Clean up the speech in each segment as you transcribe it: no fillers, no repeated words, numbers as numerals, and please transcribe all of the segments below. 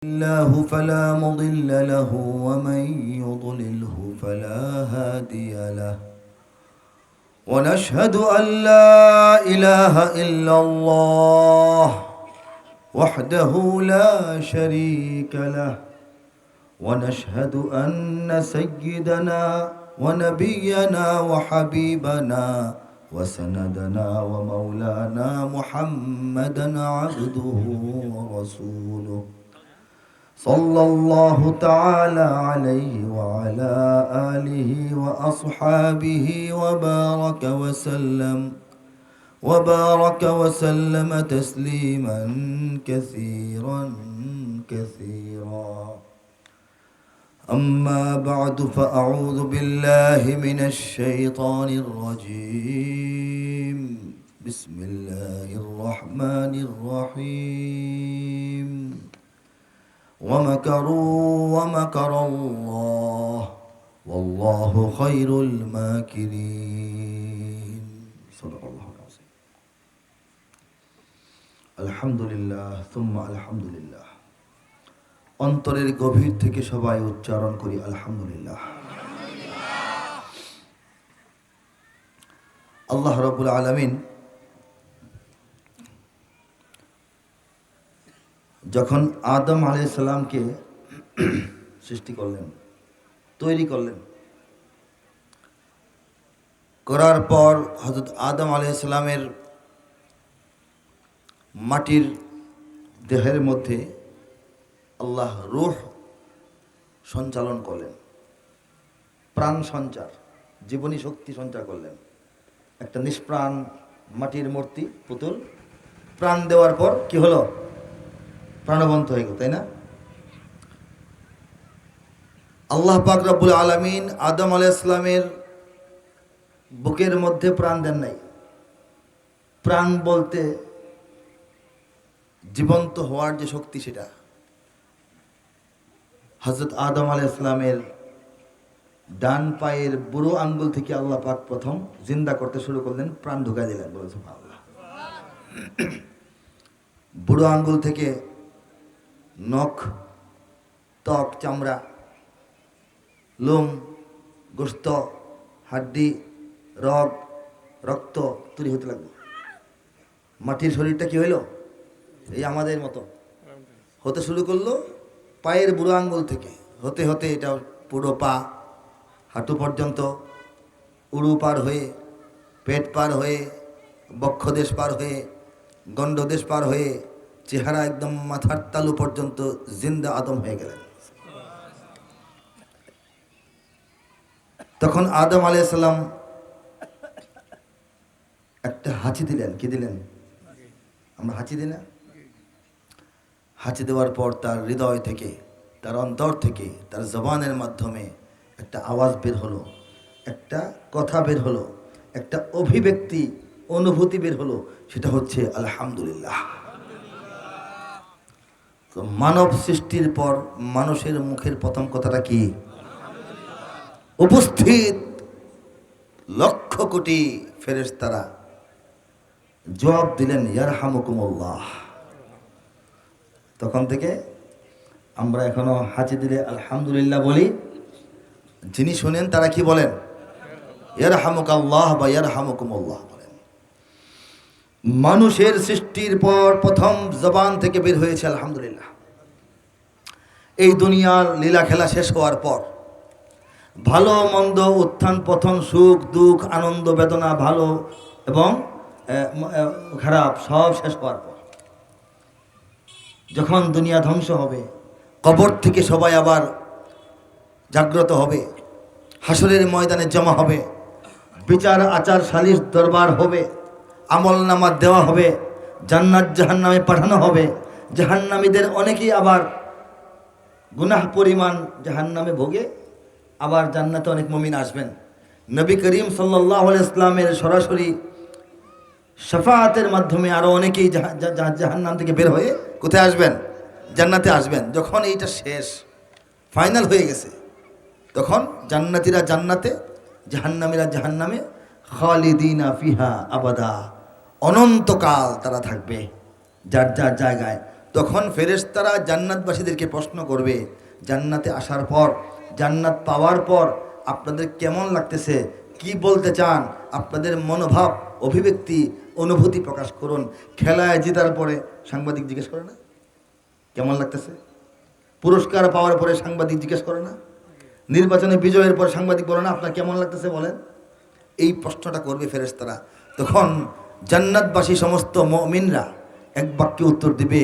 الله فلا مضل له ومن يضلله فلا هادي له ونشهد أن لا إله إلا الله وحده لا شريك له ونشهد أن سيدنا ونبينا وحبيبنا وسندنا ومولانا محمدا عبده ورسوله صلى الله تعالى عليه وعلى آله وأصحابه وبارك وسلم تسليما كثيرا كثيرا. أما بعد فأعوذ بالله من الشيطان الرجيم. بسم الله الرحمن الرحيم. ومكروا ومكر الله والله خير الماكرين. صدق الله العظيم. আলহামদুলিল্লাহ সুম্মা আলহামদুলিল্লাহ। অন্তরের গভীর থেকে সবাই উচ্চারণ করি আলহামদুলিল্লাহ। আল্লাহ রাব্বুল আলামিন যখন আদম আলাইহিস সালামকে সৃষ্টি করলেন, তৈরি করলেন, করার পর হযরত আদম আলাইহিস সালামের মাটির দেহের মধ্যে আল্লাহ রূহ সঞ্চালন করলেন, প্রাণ সঞ্চার, জীবনী শক্তি সঞ্চার করলেন। একটা নিষ্প্রাণ মাটির মূর্তি, পুতুল, প্রাণ দেওয়ার পর কি হলো? প্রাণবন্ত হয়ে গেল, তাই না? আল্লাহ পাক রব্বুল আলামিন আদম আলাইহিস সালামের বুকের মধ্যে প্রাণ দেন নাই। প্রাণ বলতে জীবন্ত হওয়ার যে শক্তি, সেটা হযরত আদম আলাইহিস সালামের ডান পায়ের বুড়ো আঙ্গুল থেকে আল্লাহ পাক প্রথম জিন্দা করতে শুরু করলেন, প্রাণ ঢুকাই দিলেন। বলে সুবহানাল্লাহ। বুড়ো আঙ্গুল থেকে নখ, ত্বক, চামড়া, লোম, গোশত, হাড্ডি, রগ, রক্ত তৈরি হতে লাগলো। মাটির শরীরটা কি হইল? এই আমাদের মতো হতে শুরু করলো পায়ের বুড়ো আঙ্গুল থেকে। হতে হতে এটা পুরো পা, হাঁটু পর্যন্ত, উড়ু পার হয়ে, পেট পার হয়ে, বক্ষদেশ পার হয়ে, গণ্ডদেশ পার হয়ে, চেহারা একদম মাথার তালু পর্যন্ত জিন্দা আদম হয়ে গেলেন। তখন আদম আলাইহিস সালাম একটা হাঁচি দিলেন। কি দিলেন? আমরা হাঁচি দিই না? হাঁচি দেওয়ার পর তার হৃদয় থেকে, তার অন্তর থেকে, তার জবানের মাধ্যমে একটা আওয়াজ বের হলো, একটা কথা বের হলো, একটা অভিব্যক্তি, অনুভূতি বের হলো। সেটা হচ্ছে আলহামদুলিল্লাহ। তো মানব সৃষ্টির পর মানুষের মুখের প্রথম কথাটা কি? উপস্থিত লক্ষ কোটি ফেরেশতারা জবাব দিলেন ইয়ারহামুকুমুল্লাহ। তখন থেকে আমরা এখনো হাঁচি দিলে আলহামদুলিল্লাহ বলি। যিনি শুনেন তারা কি বলেন? ইয়ারহামুকাল্লাহ বা ইয়ারহামুকুমুল্লাহ বলেন। মানুষের সৃষ্টির পর প্রথম জবান থেকে বের হয়েছে আলহামদুলিল্লাহ। এই দুনিয়ার লীলা খেলা শেষ হওয়ার পর, ভালো মন্দ, উত্থান পতন, সুখ দুঃখ, আনন্দ বেদনা, ভালো এবং খারাপ সব শেষ হওয়ার পর, যখন দুনিয়া ধ্বংস হবে, কবর থেকে সবাই আবার জাগ্রত হবে, হাসরের ময়দানে জমা হবে, বিচার আচার সালিশ দরবার হবে, আমলনামা দেওয়া হবে, জান্নাত জাহান্নামে পাঠানো হবে। জাহান্নামীদের অনেকেই আবার গুনাহ পরিমাণ জাহান্নামে ভোগে, আবার জান্নাতে অনেক মুমিন আসবেন। নবী করিম সাল্লাল্লাহু আলাইহি ওয়াসাল্লামের সরাসরি শাফাআতের মাধ্যমে আরো অনেকেই জাহান্নাম থেকে বের হয়ে কোথায় আসবেন? জান্নাতে আসবেন। যখন এইটা শেষ, ফাইনাল হয়ে গেছে, তখন জান্নাতীরা জান্নাতে, জাহান্নামীরা জাহান্নামে, খালিদিনা ফিহা আবাদা, অনন্তকাল তারা থাকবে যার যার জায়গায়। তখন ফেরেশতারা জান্নাতবাসীদেরকে প্রশ্ন করবে, জান্নাতে আসার পর, জান্নাত পাওয়ার পর আপনাদের কেমন লাগতেছে, কি বলতে চান, আপনাদের মনোভাব, অভিব্যক্তি, অনুভূতি প্রকাশ করুন। খেলায় জেতার পরে সাংবাদিক জিজ্ঞেস করে না কেমন লাগতেছে? পুরস্কার পাওয়ার পরে সাংবাদিক জিজ্ঞেস করে না? নির্বাচনে বিজয়ের পর সাংবাদিক বলে না আপনার কেমন লাগতেছে বলেন? এই প্রশ্নটা করবে ফেরেশতারা। তখন জান্নাতবাসী সমস্ত মুমিনরা এক বাক্যে উত্তর দিবে,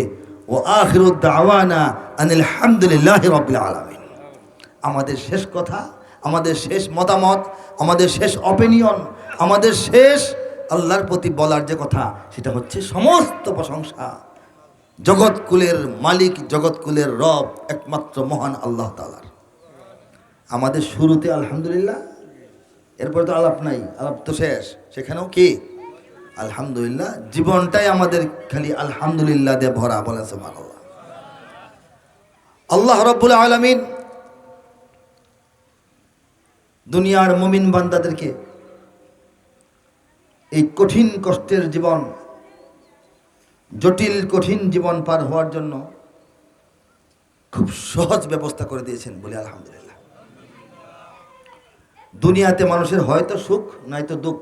ও আখিরু দাওয়ানা আনিল হামদুলিল্লাহি রাব্বিল আলামিন। আমাদের শেষ কথা, আমাদের শেষ মতামত, আমাদের শেষ অপিনিয়ন, আমাদের শেষ আল্লাহর প্রতি বলার যে কথা, সেটা হচ্ছে সমস্ত প্রশংসা জগৎকুলের মালিক, জগৎকুলের রব, একমাত্র মহান আল্লাহ তাআলার। আমাদের শুরুতে আলহামদুলিল্লাহ, এরপরে তো আলাপ নাই, আলাপ তো শেষ, সেখানেও কি আলহামদুলিল্লাহ। জীবনটাই আমাদের খালি আলহামদুলিল্লাহ দিয়ে ভরা, বলেন সুবহানাল্লাহ। আল্লাহ রাব্বুল আলামিন দুনিয়ার মুমিন বান্দাদেরকে এই কঠিন কষ্টের জীবন, জটিল কঠিন জীবন পার হওয়ার জন্য খুব সহজ ব্যবস্থা করে দিয়েছেন, বলে আলহামদুলিল্লাহ। দুনিয়াতে মানুষের হয়তো সুখ নয়তো দুঃখ,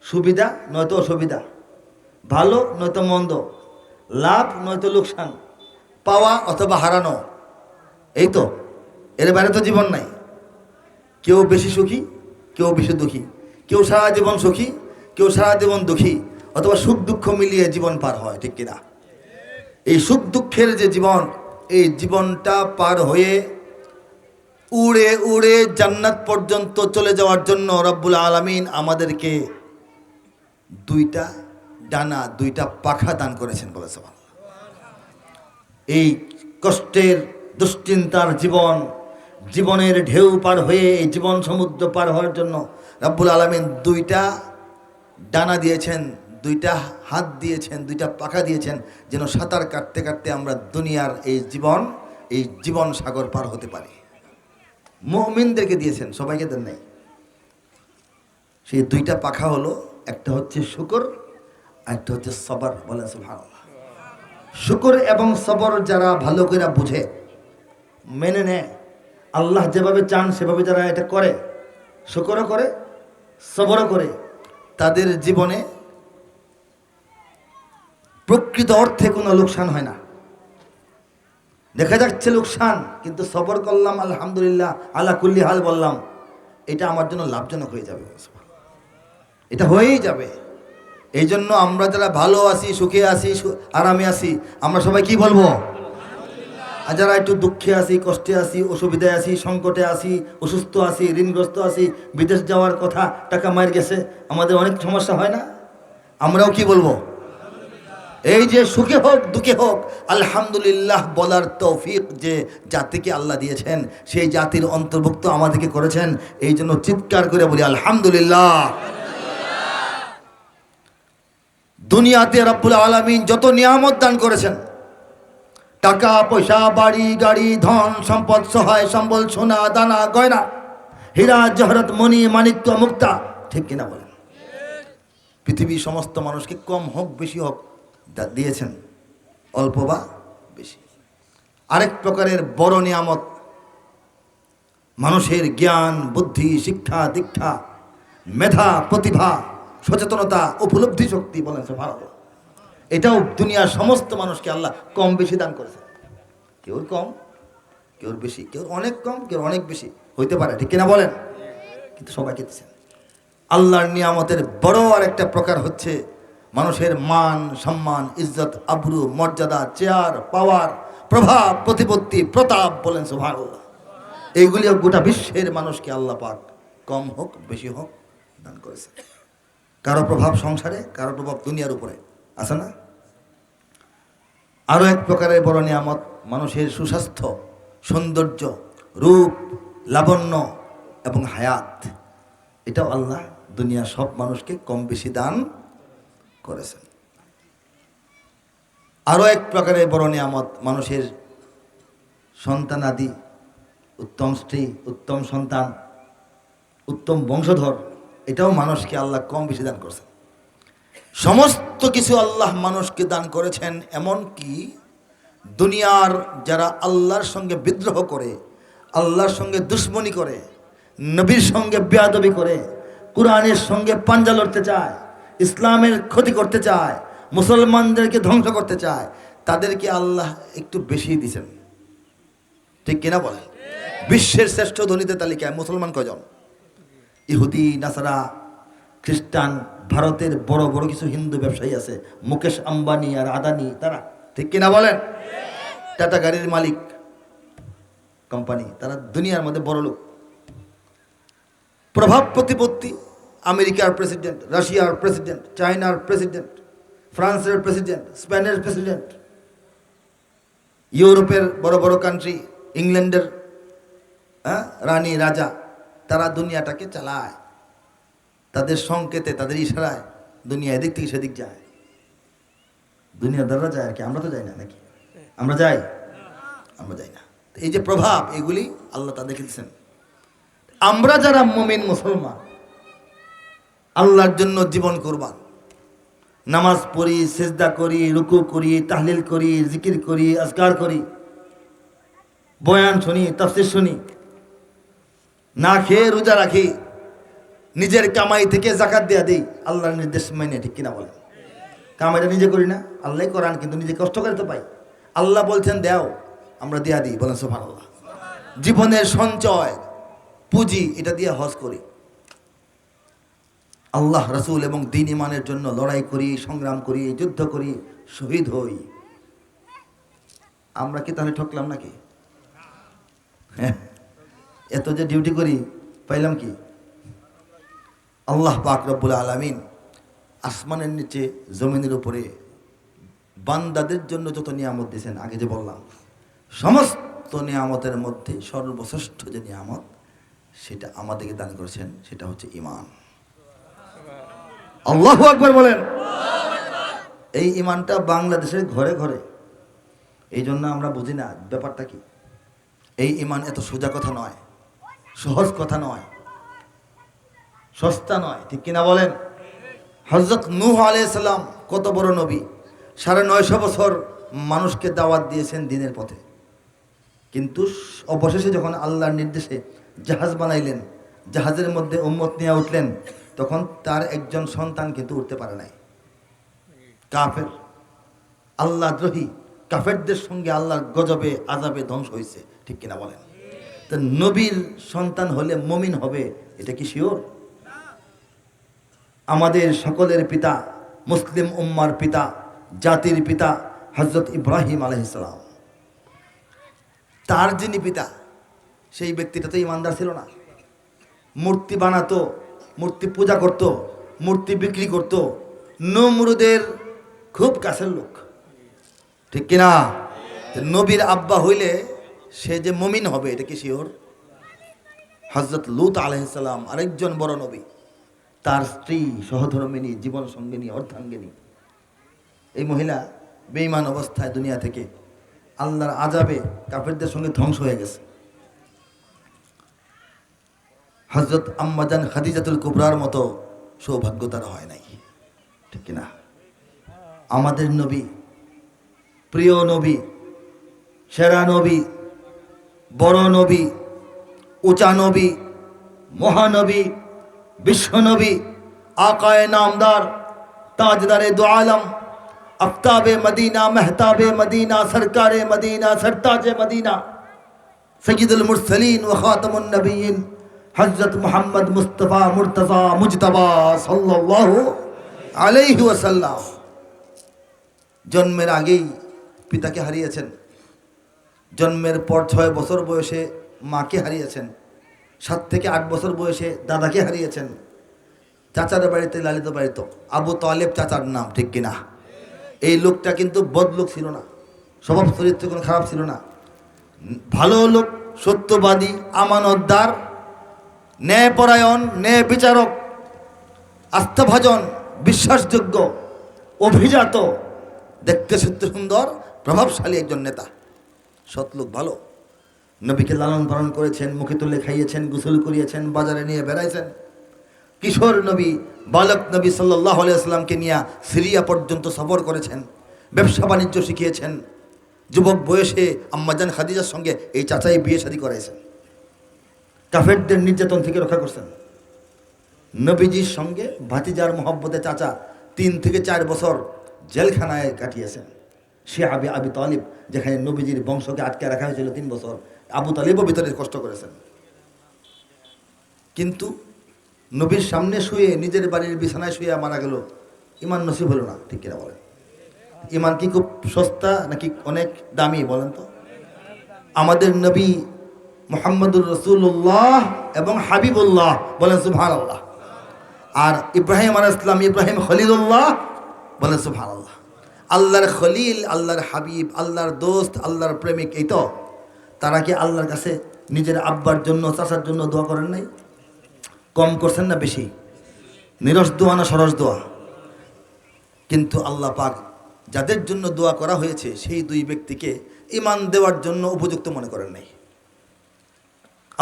সুবিধা নয়তো অসুবিধা, ভালো নয়তো মন্দ, লাভ নয়তো লোকসান, পাওয়া অথবা হারানো, এই তো, এর বাইরে তো জীবন নাই। কেউ বেশি সুখী, কেউ বেশি দুঃখী, কেউ সারা জীবন সুখী, কেউ সারা জীবন দুঃখী, অথবা সুখ দুঃখ মিলিয়ে জীবন পার হয়, ঠিক কিনা? এই সুখ দুঃখের যে জীবন, এই জীবনটা পার হয়ে উড়ে উড়ে জান্নাত পর্যন্ত চলে যাওয়ার জন্য রব্বুল আলামিন আমাদেরকে দুইটা ডানা, দুইটা পাখা দান করেছেন, বলেছে। এই কষ্টের দুশ্চিন্তার জীবন, জীবনের ঢেউ পার হয়ে এই জীবন সমুদ্র পার হওয়ার জন্য রব্বুল আলামিন দুইটা ডানা দিয়েছেন, দুইটা হাত দিয়েছেন, দুইটা পাখা দিয়েছেন, যেন সাঁতার কাটতে কাটতে আমরা দুনিয়ার এই জীবন সাগর পার হতে পারি। মুমিনদেরকে দিয়েছেন, সবাইকে দেন নাই। সেই দুইটা পাখা হলো, একটা হচ্ছে শুকর, আরেকটা হচ্ছে সবর, বলেন সুবহানাল্লাহ। শুকর এবং সবর যারা ভালো করে বুঝে, মেনে নেয়, আল্লাহ যেভাবে চান সেভাবে যারা এটা করে, শুকরও করে সবরও করে, তাদের জীবনে প্রকৃত অর্থে কোনো লোকসান হয় না। দেখা যাচ্ছে লোকসান, কিন্তু সবর করলাম, আলহামদুলিল্লাহ আলা কুল্লি হাল বললাম, এটা আমার জন্য লাভজনক হয়ে যাবে, এটা হয়েই যাবে। এই জন্য আমরা যারা ভালো আছি, সুখে আছি, আরামে আছি, আমরা সবাই কি বলবো? আর যারা একটু দুঃখে আছি, কষ্টে আছি, অসুবিধায় আছি, সংকটে আছি, অসুস্থ আছি, ঋণগ্রস্ত আছি, বিদেশ যাওয়ার কথা, টাকা মার গেছে, আমাদের অনেক সমস্যা হয় না? আমরাও কি বলবো? এই যে সুখে হোক দুঃখে হোক আলহামদুলিল্লাহ বলার তৌফিক যে জাতিকে আল্লাহ দিয়েছেন, সেই জাতির অন্তর্ভুক্ত আমাদেরকে করেছেন। এই জন্য চিৎকার করে বলি আলহামদুলিল্লাহ। দুনিয়াতে রব্বুল আলামিন যত নিয়ামত দান করেছেন, টাকা পয়সা, বাড়ি গাড়ি, ধন সম্পদ, সহায় সম্বল, সোনা দানা গয়না, হীরা জহরত, মণি মাণিক্য মুক্তা, ঠিক কিনা বলেন? পৃথিবীর সমস্ত মানুষকে কম হোক বেশি হোক দিয়েছেন, অল্প বা বেশি। আরেক প্রকারের বড় নিয়ামত মানুষের জ্ঞান, বুদ্ধি, শিক্ষা, দীক্ষা, মেধা, প্রতিভা, সচেতনতা, উপলব্ধি শক্তি, বলেন সুবহানাল্লাহ। এটাও দুনিয়ার সমস্ত মানুষকে আল্লাহ কম বেশি দান করেছে। কেউ কম, কেউ বেশি, কেউ অনেক কম, কেউ অনেক বেশি হইতে পারে, ঠিক কিনা বলেন? কিন্তু সবাইকে দিচ্ছেন। আল্লাহর নিয়ামতের বড় আরেকটা প্রকার হচ্ছে মানুষের মান সম্মান, ইজ্জত, আবরু, মর্যাদা, চেয়ার, পাওয়ার, প্রভাব, প্রতিপত্তি, প্রতাপ, বলেন সুবহানাল্লাহ। এইগুলিও গোটা বিশ্বের মানুষকে আল্লাহ পাক কম হোক বেশি হোক দান করেছে। কারো প্রভাব সংসারে, কারো প্রভাব দুনিয়ার উপরে আছে না? আরও এক প্রকারের বড় নিয়ামত মানুষের সুস্বাস্থ্য, সৌন্দর্য, রূপ, লাবণ্য এবং হায়াত। এটাও আল্লাহ দুনিয়ার সব মানুষকে কম বেশি দান করেছেন। আরও এক প্রকারের বড় নিয়ামত মানুষের সন্তানাদি, উত্তম স্ত্রী, উত্তম সন্তান, উত্তম বংশধর, এটাও মানুষকে আল্লাহ কম বেশি দান করেছেন। সমস্ত কিছু আল্লাহ মানুষকে দান করেছেন, এমন কি দুনিয়ার যারা আল্লাহর সঙ্গে বিদ্রোহ করে, আল্লাহর সঙ্গে দুশ্মনী করে, নবীর সঙ্গে বেয়াদবি করে, কোরআনের সঙ্গে পাঞ্জা লড়তে চায়, ইসলামের ক্ষতি করতে চায়, মুসলমানদেরকে ধ্বংস করতে চায়, তাদেরকে আল্লাহ একটু বেশি দিয়েছেন। ঠিক কিনা বলেন? বিশ্বের শ্রেষ্ঠ ধনীদের তালিকায় মুসলমান কয়জন? ইহুদি, নাসারা, খ্রিস্টান, ভারতের বড় বড় কিছু হিন্দু ব্যবসায়ী আছে, মুকেশ আম্বানি আর আদানি, তারা। ঠিক কিনা বলেন? টাটা গাড়ির মালিক কোম্পানি, তারা দুনিয়ার মধ্যে বড় লোক। প্রভাব প্রতিপত্তি, আমেরিকার প্রেসিডেন্ট, রাশিয়ার প্রেসিডেন্ট, চায়নার প্রেসিডেন্ট, ফ্রান্সের প্রেসিডেন্ট, স্পেনের প্রেসিডেন্ট, ইউরোপের বড় বড় কান্ট্রি, ইংল্যান্ডের রানী, রাজা, তারা দুনিয়াটাকে চালায়। তাদের সংকেতে, তাদের ইশারায় দুনিয়া এদিক থেকে সেদিক যায়। দুনিয়াদাররা যায় আর কি, আমরা তো যাই না নাকি? আমরা যাই? আমরা যাই না। এই যে প্রভাব, এগুলি আল্লাহ তাদেরকে দিচ্ছেন। আমরা যারা মুমিন মুসলমান, আল্লাহর জন্য জীবন কুরবান, নামাজ পড়ি, সিজদা করি, রুকু করি, তাহলিল করি, জিকির করি, আজকার করি, বয়ান শুনি, তাফসীর শুনি, না খেয়ে রোজা রাখি, নিজের কামাই থেকে যাকাত দেয়া দিই আল্লাহর নির্দেশ মেনে। ঠিক কিনা বলেন? কামাইটা নিজে করি না, আল্লাহ করান, কিন্তু নিজে কষ্ট করে তো পাই। আল্লাহ বলছেন দেও, আমরা দেয়া দিই। বলেন সুবহানাল্লাহ। জীবনের সঞ্চয়, পুঁজি, এটা দিয়ে হজ করি, আল্লাহ রাসূল এবং দ্বীন ইমানের জন্য লড়াই করি, সংগ্রাম করি, যুদ্ধ করি, শহীদ হই। আমরা কি তাহলে ঠকলাম নাকি? হ্যাঁ, এত যে ডিউটি করি, পাইলাম কি? আল্লাহ পাক রব্বুল আলামিন আসমানের নিচে, জমিনের উপরে বান্দাদের জন্য যত নিয়ামত দিয়েছেন, আগে যে বললাম, সমস্ত নিয়ামতের মধ্যে সর্বশ্রেষ্ঠ যে নিয়ামত, সেটা আমাদেরকে দান করেছেন, সেটা হচ্ছে ঈমান। আল্লাহু আকবার বলেন। এই ঈমানটা বাংলাদেশের ঘরে ঘরে। এই জন্য আমরা বুঝি না ব্যাপারটা কি। এই ঈমান এত সোজা কথা নয়, সহজ কথা নয়, সস্তা নয়। ঠিক কিনা বলেন? হযরত নূহ আলাইহিস সালাম কত বড় নবী, 950 বছর মানুষকে দাওয়াত দিয়েছেন দ্বীনের পথে। কিন্তু অবশেষে যখন আল্লাহর নির্দেশে জাহাজ বানাইলেন, জাহাজের মধ্যে উম্মত নিয়ে উঠলেন, তখন তার একজন সন্তান কিন্তু উঠতে পারে নাই। কাফের, আল্লাহ দ্রোহী কাফেরদের সঙ্গে আল্লাহর গজবে, আযাবে ধ্বংস হয়েছে। ঠিক কিনা বলেন? তো নবীর সন্তান হলে মুমিন হবে, এটা কি শিওর? আমাদের সকলের পিতা, মুসলিম উম্মার পিতা, জাতির পিতা হযরত ইব্রাহিম আলাইহিস সালাম, তার যিনি পিতা, সেই ব্যক্তিটা তো ইমানদার ছিল না। মূর্তি বানাতো, মূর্তি পূজা করত, মূর্তি বিক্রি করত, নমরুদের খুব কাছের লোক। ঠিক কিনা? নবীর আব্বা হইলে সে যে মুমিন হবে, এটা কি শিওর? হযরত লূত আলাইহিস সালাম আরেকজন বড় নবী, তার স্ত্রী, সহধর্মিনী, জীবন সঙ্গিনী, অর্ধাঙ্গিনী, এই মহিলা বেঈমান অবস্থায় দুনিয়া থেকে আল্লাহর আযাবে কাফেরদের সঙ্গে ধ্বংস হয়ে গেছে। হযরত আম্মাজান খাদিজাতুল কুবরার মতো সৌভাগ্য তার হয় নাই। ঠিক কিনা? আমাদের নবী, প্রিয় নবী, সেরা নবী, বড় নবী, উঁচা নবী, মহানবী, বিশ্বনবী, আকায়ে নামদার, তাজদারে দু আলম, আফতাবে মদিনা, মেহতাবে মদিনা, সরকারে মদিনা, সরতাজে মদিনা, সৈয়দুল মুরসলিন ও খাতামুন নবিয়্যিন হযরত মুহাম্মদ মুস্তাফা মুর্তজা মুজতবা সাল্লাল্লাহু আলাইহি ওয়াসাল্লাম জন্মের আগেই পিতাকে হারিয়েছেন। জন্মের পর 6 বছর বয়সে মাকে হারিয়েছেন। 7 থেকে 8 বছর বয়সে দাদাকে হারিয়েছেন। চাচার বাড়িতে লালিত বাড়িত, আবু তালেব চাচার নাম। ঠিক কিনা? এই লোকটা কিন্তু বদলোক ছিল না, স্বভাব চরিত্র কোনো খারাপ ছিল না, ভালো লোক, সত্যবাদী, আমানতদার, ন্যায়পরায়ণ, ন্যায় বিচারক, আস্থাভাজন, বিশ্বাসযোগ্য, অভিজাত, দেখতে সত্য সুন্দর, প্রভাবশালী একজন নেতা, সৎলোক, ভালো। নবীকে লালন পালন করেছেন, মুখে তুলে খাইয়েছেন, গোসল করিয়েছেন, বাজারে নিয়ে বেড়াইছেন। কিশোর নবী, বালক নবী সাল্লাল্লাহু আলাইহি ওয়াসাল্লামকে নিয়ে সিরিয়া পর্যন্ত সফর করেছেন, ব্যবসা বাণিজ্য শিখিয়েছেন, যুবক বয়সে আম্মাজান খাদিজার সঙ্গে এই চাচাই বিয়ে শাদী করাইছেন, কাফেরদের নির্যাতন থেকে রক্ষা করছেন। নবীজির সঙ্গে ভাতিজার মহব্বতে চাচা 3 থেকে 4 বছর জেলখানায় কাটিয়েছেন। সে আবি তালিব, যেখানে নবীজির বংশকে আটকে রাখা হয়েছিল 3 বছর, আবু তালিবও ভিতরে কষ্ট করেছেন। কিন্তু নবীর সামনে শুয়ে নিজের বাড়ির বিছানায় শুয়ে মারা গেল, ইমান নসিব হলো না। ঠিক কিনা বলেন? ইমান কি খুব সস্তা নাকি অনেক দামি বলেন তো? আমাদের নবী মুহাম্মদুর রাসূলুল্লাহ এবং হাবিবুল্লাহ, বলেন সুবহানাল্লাহ। আর ইব্রাহিম আলাইহিস সালাম, ইব্রাহিম খলিলুল্লাহ, বলেন সুবহানাল্লাহ। আল্লাহর খলিল, আল্লাহর হাবিব, আল্লাহর দোস্ত, আল্লাহর প্রেমিক, এই তো তারা কি আল্লাহর কাছে নিজের আব্বার জন্য, চাচার জন্য দোয়া করেন নাই? কম করছেন না বেশি? নিরস দোয়া না সরস দোয়া? কিন্তু আল্লাহ পাক যাদের জন্য দোয়া করা হয়েছে সেই 2 ব্যক্তিকে ঈমান দেওয়ার জন্য উপযুক্ত মনে করেন নাই।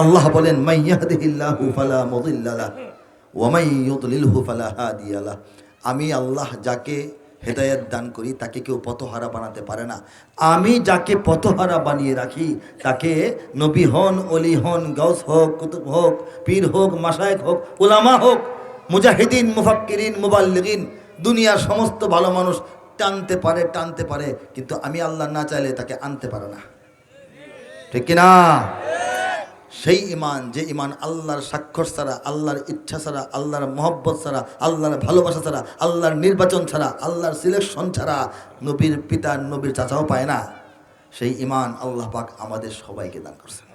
আল্লাহ বলেন, মাই ইয়াহদিহিল্লাহু ফালা মুদিল্লা লাহু ওয়া মাই ইউদ্লিলহু ফালা হাদিয়া লাহু। আমি আল্লাহ যাকে হেদায়েত দান করি তাকে কেউ পথহারা বানাতে পারে না। আমি যাকে পথহারা বানিয়ে রাখি তাকে নবী হন, অলি হন, গাউস হোক, কুতুব হোক, পীর হোক, মাশায়েখ হোক, উলামা হোক, মুজাহিদিন, মুফাক্কিরিন, মুবাল্লিগিন, দুনিয়ার সমস্ত ভালো মানুষ টানতে পারে, কিন্তু আমি আল্লাহ না চাইলে তাকে আনতে পারে না। ঠিক কিনা? সেই ঈমান, যে ঈমান আল্লাহর স্বাক্ষর ছাড়া, আল্লাহর ইচ্ছা ছাড়া, আল্লাহর মহব্বত ছাড়া, আল্লাহর ভালোবাসা ছাড়া, আল্লাহর নির্বাচন ছাড়া, আল্লাহর সিলেকশন ছাড়া নবীর পিতা, নবীর চাচাও পায় না, সেই ঈমান আল্লাহ পাক আমাদের সবাইকে দান করেছেন।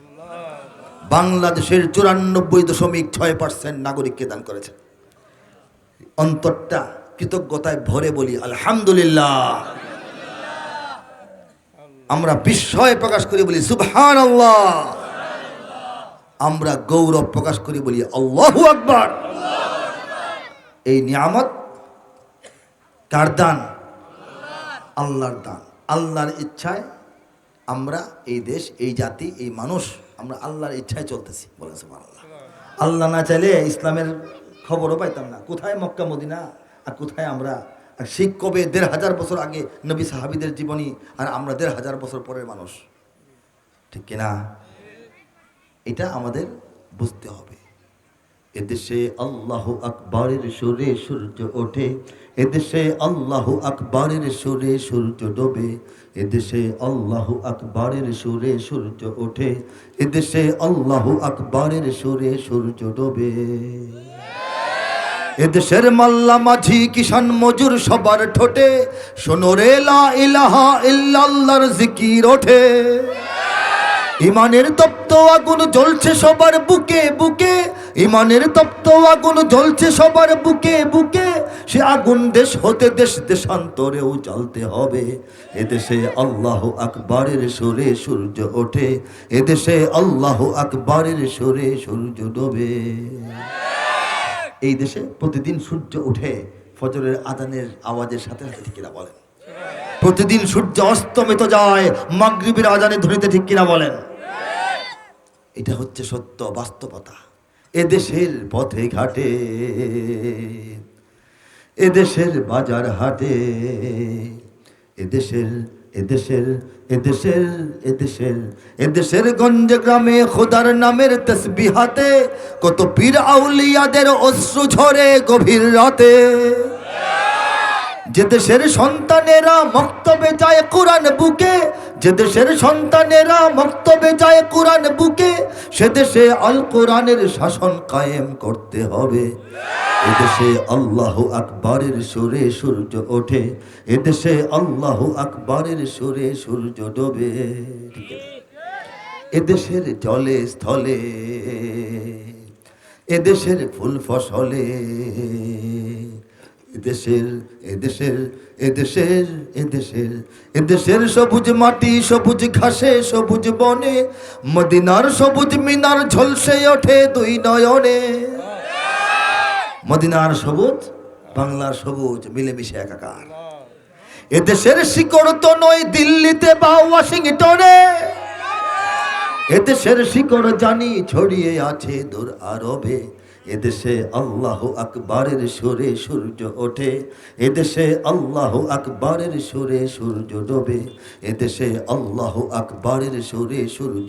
বাংলাদেশের 94.6% নাগরিককে দান করেছেন। অন্তরটা কৃতজ্ঞতায় ভরে বলি আলহামদুলিল্লাহ। আমরা বিস্ময় প্রকাশ করে বলি সুবহানাল্লাহ। আমরা গৌরব প্রকাশ করি বলি আল্লাহু আকবার। এই নিয়ামত কার দান? আল্লাহর দান। আল্লাহর ইচ্ছায় আমরা এই দেশ, এই জাতি, এই মানুষ, আমরা আল্লাহর ইচ্ছায় চলতেছি, বলেন সুবহানাল্লাহ। আল্লাহ না চাইলে ইসলামের খবরও পাইতাম না। কোথায় মক্কা মদিনা আর কোথায় আমরা? আর শিখ কবে 1500 বছর আগে নবী সাহাবীদের জীবনী, আর আমরা 1500 বছর পরের মানুষ। ঠিক কিনা? এটা আমাদের বুঝতে হবে। এদেশে আল্লাহু আকবারের সুরে সূর্য ওঠে, এদেশে আল্লাহু আকবারের সুরে সূর্য ডোবে, এদেশে আল্লাহু আকবারের সুরে সূর্য ওঠে, এদেশে আল্লাহু আকবারের সুরে সূর্য ডোবে। এদেশের মাল্লা মাঝি কিষান মজুর সবার ঠোঁটে শোনো রে লা ইলাহা ইল্লাল্লাহর জিকির ওঠে। ইমানের তপ্ত আগুন জ্বলছে সবার বুকে বুকে, ইমানের তপ্ত আগুন জ্বলছে সবার বুকে বুকে। সে আগুন দেশ হতে দেশ দেশান্তরেও জ্বলতে হবে। এদেশে আল্লাহু আকবারের সুরে সূর্য ওঠে, এদেশে আল্লাহু আকবারের সুরে সূর্য ডোবে। এই দেশে প্রতিদিন সূর্য উঠে ফজরের আজানের আওয়াজের সাথে সাথে, ঠিক কিনা বলেন? প্রতিদিন সূর্য অস্তমিত যায় মাগরিবের আজানের ধ্বনিতে, ঠিক কিনা বলেন? এটা হচ্ছে সত্য বাস্তবতা। এদেশের পথে ঘাটে, এদেশের বাজার হাটে, এদেশের এদেশের এদেশের এদেশের এদেশের গঞ্জে গ্রামে খোদার নামের তসবিহাতে কত পীর আউলিয়াদের অশ্রু ঝরে গভীর রাতে। যে দেশের সন্তানেরা মক্তবে যায় কোরআন বুকে, যে দেশের সন্তানেরা মক্তবে যায় কোরআন বুকে, সে দেশে আল কোরআনের শাসন কায়েম করতে হবে। এদেশে আল্লাহু আকবারের সুরে সূর্য ওঠে, এদেশে আল্লাহু আকবারের সুরে সূর্য ডোবে। এদেশের জলে স্থলে, এদেশের ফুল ফসলে, এদেশের এদেশের এদেশের এদেশের এদেশের সবুজ মাটি, সবুজ ঘাসে, সবুজ বনে, মদিনার সবুজ মিনার ঝলসে ওঠে 2 নয়নে। মদিনার সবুজ, বাংলার সবুজ মিলেমিশে একাকার। এদেশের শিকড় তো নয় দিল্লিতে বা ওয়াশিংটনে, এদেশের শিকড় জানি ছড়িয়ে আছে দূর আরবে। এদেশে আল্লাহু আকবারের সুরে সূর্য ওঠে, এদেশে আল্লাহু আকবারের সুরে সূর্য ডোবে, এদেশে আল্লাহু আকবারের সুরে সূর্য